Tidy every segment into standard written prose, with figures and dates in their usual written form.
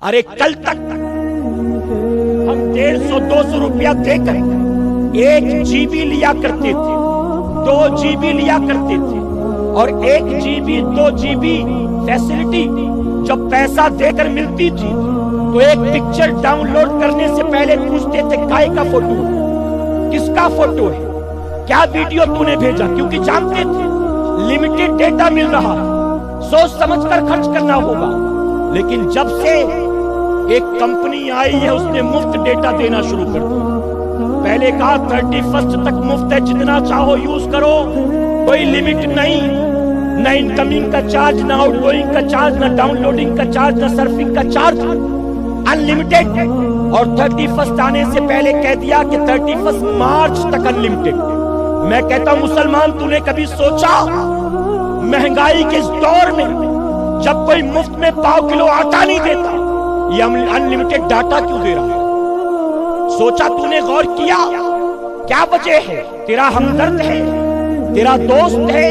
ارے کل تک ہم 150-200 روپیہ دے کر 1 GB لیا کرتے تھے، 2 GB لیا کرتے تھے، اور 1 GB 2 GB فیسلٹی جب پیسہ دے کر ملتی تھی تو ایک پکچر ڈاؤن لوڈ کرنے سے پہلے پوچھتے تھے کائے کا فوٹو ہے، کس کا فوٹو ہے، کیا ویڈیو تو نے بھیجا، کیونکہ جانتے تھے لمیٹڈ ڈیٹا مل رہا ہے، سوچ سمجھ کر خرچ کرنا ہوگا۔ لیکن جب سے ایک کمپنی آئی ہے اس نے مفت ڈیٹا دینا شروع کر دیا۔ پہلے کہا 31 تک مفت ہے، جتنا چاہو یوز کرو، کوئی لیمٹ نہیں، نہ انکمنگ کا چارج، نہ آؤٹ گوئنگ کا چارج، نہ ڈاؤن لوڈنگ کا چارج، نہ سرفنگ کا چارج، انلمیٹڈ۔ اور 31 آنے سے پہلے کہہ دیا کہ 31 مارچ تک انلمیٹڈ۔ میں کہتا ہوں مسلمان، تو نے کبھی سوچا مہنگائی کے اس دور میں جب کوئی مفت میں پاؤ کلو آٹا نہیں دیتا، یہ انلمیٹڈ ڈاٹا کیوں دے رہا ہے؟ سوچا تو نے، غور کیا کیا وجہ ہے؟ تیرا ہمدرد ہے، تیرا دوست ہے،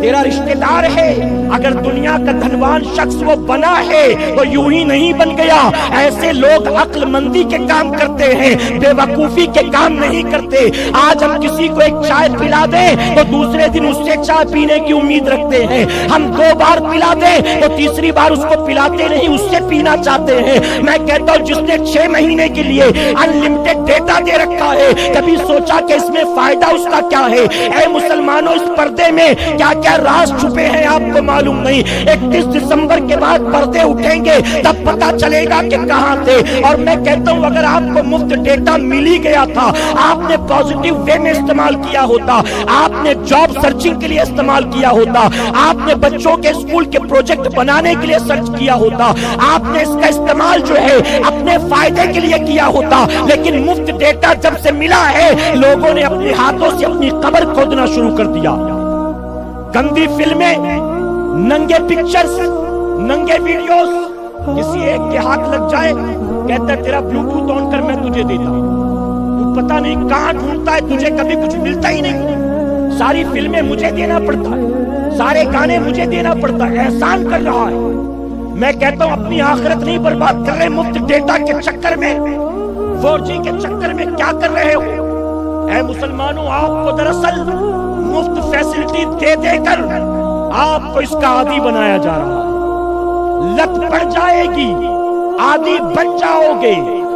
تیرا رشتہ دار ہے۔ اگر دنیا کا دھنوان شخص وہ بنا ہے تو یوں ہی نہیں بن گیا۔ ایسے لوگ عقل مندی کے کام کرتے ہیں، بے وقوفی کے کام نہیں کرتے۔ آج ہم کسی کو ایک چائے پلا دیں تو دوسرے دن اس سے چائے پینے کی امید رکھتے ہیں۔ ہم 2 بار پلا دیں تو تیسری بار اس کو پلاتے نہیں، اس سے پینا چاہتے ہیں۔ میں کہتا ہوں جس نے 6 مہینے کے لیے انلمیٹڈ ڈیٹا دے رکھا ہے، کبھی سوچا کہ اس میں فائدہ اس کا کیا ہے؟ اے مسلمانوں، اس پردے میں کیا کیا راز چھپے ہیں آپ کو معلوم نہیں۔ 31 دسمبر کے بعد پردے اٹھیں گے تب پتا چلے گا کہ کہاں تھے۔ اور میں کہتا ہوں اگر آپ کو مفت ڈیٹا مل ہی گیا تھا، آپ نے پازیٹیو وے میں استعمال کیا ہوتا، آپ نے جاب سرچنگ کے لیے استعمال کیا ہوتا، آپ نے بچوں کے اسکول کے پروجیکٹ بنانے کے لیے سرچ کیا ہوتا، آپ نے اس کا استعمال جو ہے اپنے فائدے کے لیے کیا ہوتا۔ لیکن مفت ڈیٹا جب سے ملا ہے، لوگوں نے اپنے ہاتھوں سے اپنی قبر کھودنا شروع کر دیا۔ گندی فلمیں، ننگے پکچرز، ننگے ویڈیوز، کسی ایک کے ہاتھ لگ جائے کہتا ہے تیرا بلوٹوتھ آن کر میں تجھے دیتا ہوں، تو پتہ نہیں کہاں ڈھونڈتا ہے، تجھے کبھی کچھ ملتا ہی نہیں۔ ساری فلمیں مجھے دینا پڑتا ہے، سارے گانے مجھے دینا پڑتا ہے، احسان کر رہا ہے۔ میں کہتا ہوں اپنی آخرت نہیں برباد کر رہے مفت ڈیٹا کے چکر میں، 4G کے چکر میں کیا کر رہے ہو؟ اے مسلمانوں، آپ کو دراصل مفت فیسلٹی دے دے کر آپ کو اس کا عادی بنایا جا رہا ہے۔ لت پڑ جائے گی، عادی بن جاؤ گے۔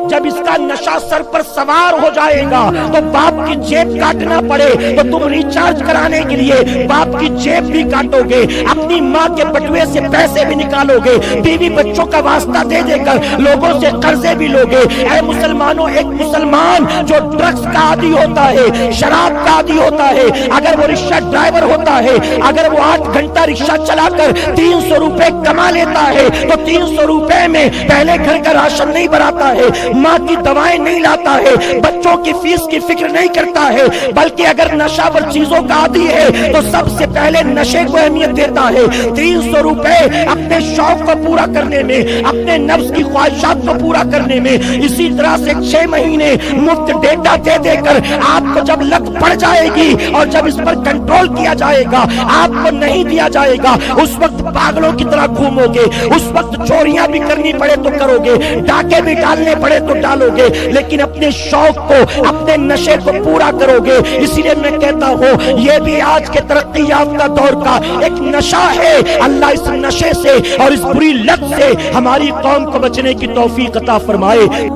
جب اس کا نشہ سر پر سوار ہو جائے گا تو باپ کی جیب کاٹنا پڑے تو تم ریچارج کرانے کے لیے باپ کی جیب بھی کاٹو گے، اپنی ماں کے بٹوے سے پیسے بھی نکالو گے، بیوی بچوں کا واسطہ دے دے کر لوگوں سے قرضے بھی لو گے۔ اے مسلمانوں، ایک مسلمان جو ڈرگز کا عادی ہوتا ہے، شراب کا عادی ہوتا ہے، اگر وہ رکشہ ڈرائیور ہوتا ہے، اگر وہ 8 گھنٹہ رکشہ چلا کر 300 روپے کما لیتا ہے تو 300 روپے میں پہلے گھر کا راشن نہیں بناتا ہے، ماں کی دوائیں نہیں لاتا ہے، بچوں کی فیس کی فکر نہیں کرتا ہے، بلکہ اگر نشہ ور چیزوں کا عادی ہے تو سب سے پہلے نشے کو اہمیت دیتا ہے۔ 300 روپے اپنے شوق کو پورا کرنے میں، اپنے نفس کی خواہشات کو پورا کرنے میں، اسی طرح سے 6 مہینے مفت ڈیٹا دے دے کر آپ کو جب لت پڑ جائے گی اور جب اس پر کنٹرول کیا جائے گا، آپ کو نہیں دیا جائے گا، اس وقت پاگلوں کی طرح گھومو گے، اس وقت چوریاں بھی کرنی پڑے تو کرو گے، ڈاکے بھی ڈالنے پڑے تو ڈالو گے، لیکن اپنے شوق کو، اپنے نشے کو پورا کرو گے۔ اسی لیے میں کہتا ہوں یہ بھی آج کے ترقی یافتہ دور کا ایک نشہ ہے۔ اللہ اس نشے سے اور اس بری لت سے ہماری قوم کو بچنے کی توفیق عطا فرمائے۔